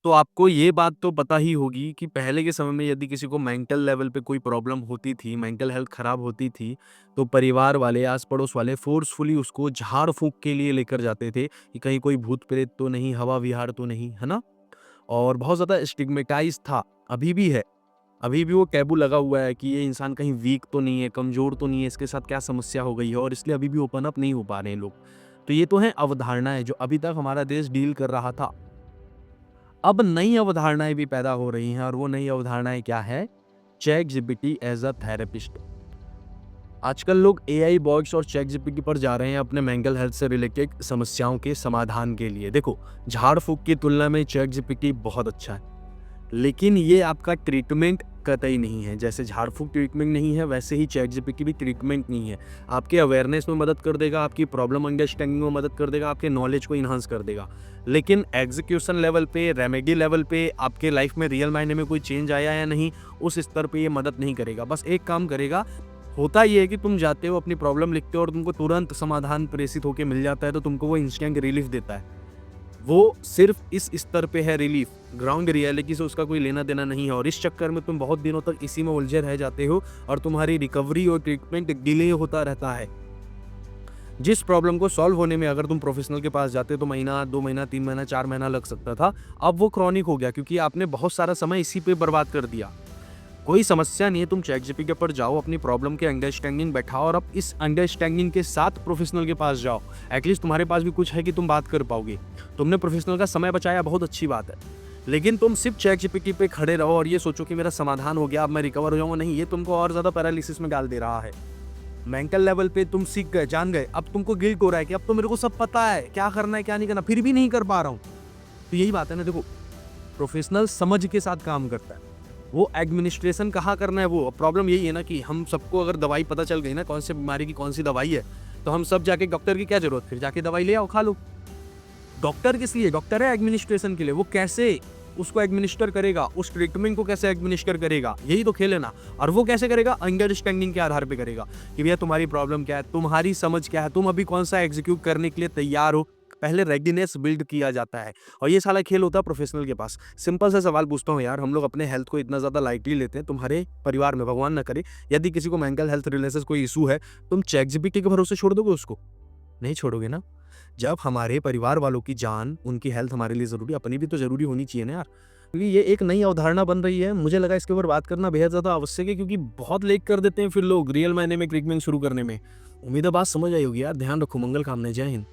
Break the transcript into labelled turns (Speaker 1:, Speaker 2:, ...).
Speaker 1: तो आपको ये बात तो पता ही होगी कि पहले के समय में यदि किसी को मेंटल लेवल पे कोई प्रॉब्लम होती थी, मेंटल हेल्थ खराब होती थी, तो परिवार वाले, आस-पड़ोस वाले फ़ोर्सफुली उसको झाड़-फूँक के लिए लेकर जाते थे कि कहीं कोई भूत-प्रेत तो नहीं, हवा-विहार तो नहीं, है ना? और बहुत ज़्यादा स्टिग्मेटाइज़ था, अभी भी है। अभी भी वो टैबू लगा हुआ है कि ये इंसान कहीं वीक तो नहीं है, कमज़ोर तो नहीं है, इसके साथ क्या समस्या हो गई है और इसलिए अभी भी ओपन अप नहीं हो पा रहे हैं लोग। तो ये तो हैं अवधारणाएँ जो अभी तक हमारा देश डील कर रहा था। अब नई अवधारणाएँ भी पैदा हो रही हैं और वो नई अवधारणाएँ क्या है? ChatGPT as a therapist. आजकल लोग एआई बॉट्स और चैटजीपीटी पर जा रहे हैं अपने मेंटल हेल्थ से रिलेटेड समस्याओं के समाधान के लिए। देखो, झाड़-फूँक की तुलना में चैटजीपीटी बहुत अच्छा है। लेकिन ये आपका ट्रीटमेंट कतई नहीं है। जैसे झाड़-फूँक ट्रीटमेंट नहीं है, वैसे ही चैटजीपीटी भी ट्रीटमेंट नहीं है। आपके अवेयरनेस में मदद कर देगा, आपकी प्रॉब्लम अंडरस्टैंडिंग में मदद कर देगा, आपके नॉलेज को एनहांस कर देगा। लेकिन एग्ज़ीक्यूशन लेवल पे, रेमेडी लेवल पे आपके लाइफ़ में रियल मायने में कोई चेंज आया या नहीं, उस स्तर पे ये मदद नहीं करेगा। बस एक काम करेगा, होता ये है कि तुम जाते हो, अपनी प्रॉब्लम लिखते हो और तुमको तुरंत समाधान प्रेषित होके मिल जाता है, तो तुमको वो इंस्टेंट रिलीफ़ देता है। वो सिर्फ इस स्तर पे है रिलीफ, ग्राउंड रियलिटी से उसका कोई लेना-देना नहीं है और इस चक्कर में तुम बहुत दिनों तक इसी में उलझे रह जाते हो और तुम्हारी रिकवरी और ट्रीटमेंट डिले होता रहता है। जिस प्रॉब्लम को सॉल्व होने में अगर तुम प्रोफेशनल के पास जाते तो महीना, 2 महीना, 3 महीना, 4 महीना लग सकता था, अब वो क्रॉनिक हो गया क्योंकि आपने बहुत सारा समय इसी पे बर्बाद कर दिया। कोई समस्या नहीं है, तुम चैटजीपीटी पर जाओ, अपनी प्रॉब्लम के अंडरस्टैंडिंग बैठाओ और अब इस अंडरस्टैंडिंग के साथ प्रोफेशनल के पास जाओ। एटलीस्ट तुम्हारे पास भी कुछ है कि तुम बात कर पाओगे। तुमने प्रोफेशनल का समय बचाया, बहुत अच्छी बात है। लेकिन तुम सिर्फ चैटजीपीटी पे खड़े रहो और ये सोचो कि मेरा समाधान हो गया, अब मैं रिकवर हो जाऊंगा, नहीं, ये तुमको और ज़्यादा पैरालिसिस में डाल दे रहा है। मेंटल लेवल पे तुम सीख गए, जान गए, अब तुमको गिल्ट हो रहा है कि अब तो मेरे को सब पता है, क्या करना है, क्या नहीं करना, फिर भी नहीं कर पा रहा हूँ। तो यही बात है ना, देखो, प्रोफेशनल समझ के साथ काम करता है। वो एडमिनिस्ट्रेशन कहाँ करना है, वो प्रॉब्लम यही है ना कि हम सबको अगर दवाई पता चल गई ना कौन सी बीमारी की कौन सी दवाई है, तो हम सब जाके डॉक्टर की क्या जरूरत, फिर जाके दवाई ले आओ, खा लो। डॉक्टर किस लिए? डॉक्टर है एडमिनिस्ट्रेशन के लिए। वो कैसे उसको एडमिनिस्टर करेगा, उस ट्रीटमेंट को कैसे एडमिनिस्टर करेगा, यही तो खेल है ना। और वो कैसे करेगा? अंडरस्टैंडिंग के आधार पे करेगा कि भैया तुम्हारी प्रॉब्लम क्या है, तुम्हारी समझ क्या है, तुम अभी कौन सा एग्जीक्यूट करने के लिए तैयार हो। पहले रेडीनेस बिल्ड किया जाता है और ये साला खेल होता है प्रोफेशनल के पास। सिंपल सा सवाल पूछता हूँ यार, हम लोग अपने हेल्थ को इतना ज़्यादा लाइटली लेते हैं, तुम्हारे परिवार में भगवान ना करे यदि किसी को मेंटल हेल्थ रिलेटेड कोई इशू है, तुम चैटजीपीटी के भरोसे छोड़ दोगे उसको? नहीं छोड़ोगे ना। जब हमारे परिवार वालों की जान, उनकी हेल्थ हमारे लिए ज़रूरी है, अपनी भी तो ज़रूरी होनी चाहिए ना यार। क्योंकि ये एक नई अवधारणा बन रही है, मुझे लगा इसके ऊपर बात करना बेहद ज़्यादा आवश्यक है क्योंकि बहुत लेट कर देते हैं फिर लोग रियल मायने में ट्रीटमेंट शुरू करने में। उम्मीद है बात समझ आई होगी यार, ध्यान रखो, मंगल कामना, जय हिंद।